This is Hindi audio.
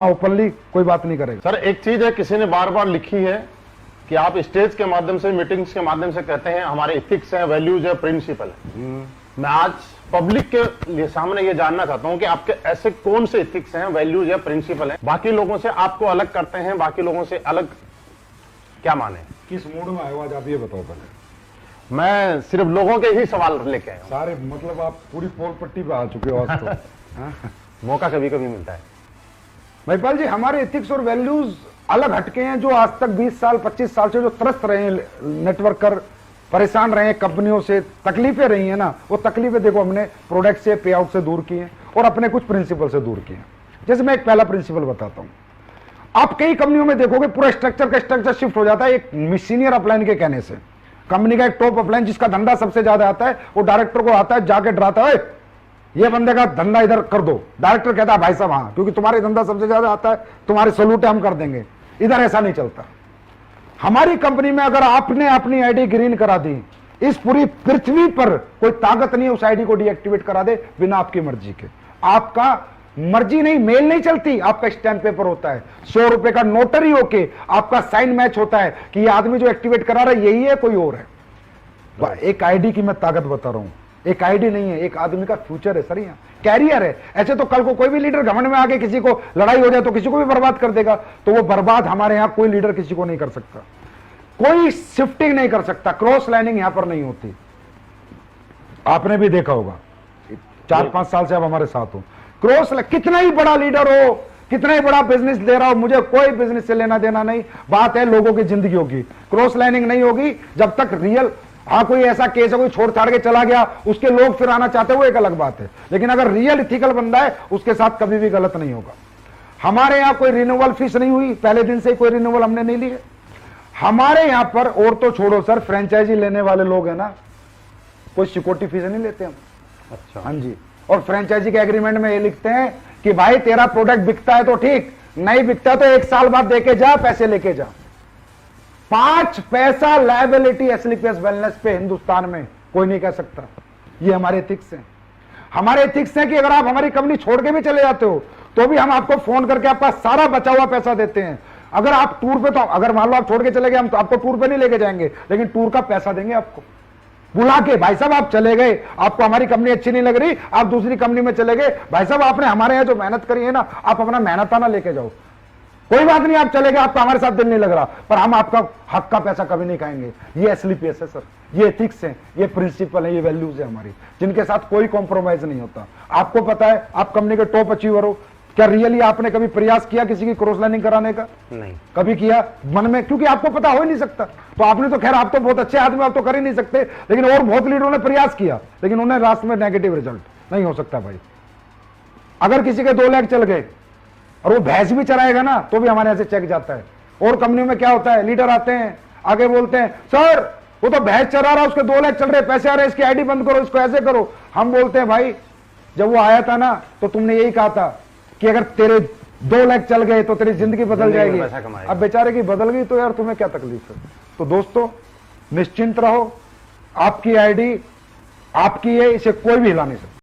ओपनली कोई बात नहीं करेगा। सर एक चीज है, किसी ने बार बार लिखी है कि आप स्टेज के माध्यम से, मीटिंग्स के माध्यम से कहते हैं हमारे इथिक्स है, वैल्यूज है, प्रिंसिपल है। मैं आज पब्लिक के लिए सामने ये जानना चाहता हूं कि आपके ऐसे कौन से इथिक्स हैं, वैल्यूज या प्रिंसिपल हैं, बाकी लोगों से आपको अलग करते हैं, बाकी लोगों से अलग क्या माने? किस मूड में आए हो आज आप ये बताओ पहले। मैं सिर्फ लोगों के ही सवाल लेके आया हूं। सारे मतलब आप पूरी पोल पट्टी पे आ चुके हो आज तो। हाँ? मौका कभी कभी मिलता है। महिपाल जी, हमारे एथिक्स और वैल्यूज अलग हटके हैं। जो आज तक 20 साल 25 साल से जो त्रस्त रहे हैं, नेटवर्क कर परेशान रहे हैं, कंपनियों से तकलीफें रही हैं ना, वो तकलीफें देखो हमने प्रोडक्ट से, पे आउट से दूर की हैं और अपने कुछ प्रिंसिपल से दूर किए हैं। जैसे मैं एक पहला प्रिंसिपल बताता हूं। आप कई कंपनियों में देखोगे पूरा स्ट्रक्चर शिफ्ट हो जाता है एक सीनियर अपलाइन के कहने से। कंपनी का एक टॉप अपलाइन जिसका धंधा सबसे ज्यादा आता है, वो डायरेक्टर को आता है, जाके डराता है, ये बंदे का धंधा इधर कर दो। डायरेक्टर कहता है भाई साहब हाँ, क्योंकि तुम्हारे धंधा सबसे ज्यादा आता है, तुम्हारे सॉल्यूट हम कर देंगे। इधर ऐसा नहीं चलता। हमारी कंपनी में अगर आपने अपनी आईडी ग्रीन करा दी, इस पूरी पृथ्वी पर कोई ताकत नहीं है उस आईडी को डीएक्टिवेट करा दे बिना आपकी मर्जी के। आपका मर्जी नहीं, मेल नहीं चलती, आपका स्टैंप पेपर होता है, 100 रुपए का नोटरी होके आपका साइन मैच होता है कि ये आदमी जो एक्टिवेट करा रहा है यही है, कोई और है। एक आईडी की मैं ताकत बता रहा हूं। एक आईडी नहीं है, एक आदमी का फ्यूचर है सर, यहाँ कैरियर है। ऐसे तो कल को कोई भी लीडर घमंड में आके किसी को लड़ाई हो जाए तो किसी को भी बर्बाद कर देगा, तो वो बर्बाद हमारे यहाँ कोई लीडर किसी को नहीं कर सकता। कोई शिफ्टिंग नहीं कर सकता, क्रॉस लाइनिंग यहां पर नहीं होती। आपने भी देखा होगा, 4-5 साल से आप हमारे साथ हो। क्रॉस, कितना ही बड़ा लीडर हो, कितना ही बड़ा बिजनेस दे रहा हो, मुझे कोई बिजनेस से लेना देना नहीं। बात है लोगों की जिंदगियों की। क्रॉस लाइनिंग नहीं होगी जब तक रियल, हाँ कोई ऐसा केस है कोई छोड़ छाड़ के चला गया, उसके लोग फिर आना चाहते हैं, वो एक अलग बात है। लेकिन अगर रियल इथिकल बंदा है उसके साथ कभी भी गलत नहीं होगा। हमारे यहाँ कोई रिन्यूअल फीस नहीं हुई, पहले दिन से कोई रिन्यूअल हमने नहीं ली है हमारे यहाँ पर। और तो छोड़ो सर, फ्रेंचाइजी लेने वाले लोग हैं ना, कोई सिक्योरिटी फीस नहीं लेते हम। अच्छा। हाँ जी। और फ्रेंचाइजी के एग्रीमेंट में ये लिखते हैं कि भाई तेरा प्रोडक्ट बिकता है तो ठीक, नहीं बिकता तो 1 साल बाद देके जा, पैसे लेके जा। 5 पैसा लायबिलिटी एसलीपीएस वेलनेस पे हिंदुस्तान में कोई नहीं कह सकता। ये हमारे एथिक्स हैं। हमारे एथिक्स हैं कि अगर आप हमारी कंपनी छोड़ के भी चले जाते हो तो भी हम आपको फोन करके आपका सारा बचा हुआ पैसा देते हैं। अगर आप टूर पे, तो अगर मान लो आप छोड़ के चले गए, हम तो आपको टूर पे नहीं लेके जाएंगे, लेकिन टूर का पैसा देंगे आपको बुला के। भाई साहब आप चले गए, आपको हमारी कंपनी अच्छी नहीं लग रही, आप दूसरी कंपनी में चले गए, भाई साहब आपने हमारे यहाँ जो मेहनत करी है ना, आप अपना मेहनताना लेके जाओ, कोई बात नहीं, आप चले गए, आपका हमारे साथ दिल नहीं लग रहा, पर हम आपका हक का पैसा कभी नहीं खाएंगे। ये एसलीपीएस है सर, ये एथिक्स है, ये प्रिंसिपल है, ये वैल्यूज है हमारी, जिनके साथ कोई कॉम्प्रोमाइज नहीं होता। आपको पता है आप कंपनी के टॉप अचीवर हो, क्या रियली आपने कभी प्रयास किया किसी की क्रॉस लाइनिंग कराने का? नहीं कभी किया मन में? क्योंकि आपको पता हो ही नहीं सकता। तो आपने तो खैर, आप तो बहुत अच्छे आदमी, आप तो कर ही नहीं सकते, लेकिन और बहुत लीडरों ने प्रयास किया, लेकिन उन्हें रास्ते में नेगेटिव रिजल्ट। नहीं हो सकता भाई। अगर किसी के 2 लाख चल गए और वो भैंस भी चराएगा ना, तो भी हमारे यहां से चेक जाता है। और कंपनियों में क्या होता है, लीडर आते हैं आगे बोलते हैं सर वो तो भैंस चरा रहा है, उसके 2 लाख चल रहे, पैसे आ रहे, इसकी आईडी बंद करो, इसको ऐसे करो। हम बोलते हैं भाई जब वो आया था ना तो तुमने यही कहा था कि अगर तेरे 2 लाख चल गए तो तेरी जिंदगी बदल जाएगी। अब बेचारे की बदल गई तो यार तुम्हें क्या तकलीफ है? तो दोस्तों निश्चिंत रहो, आपकी आईडी आपकी है, इसे कोई भी हिला नहीं सकता।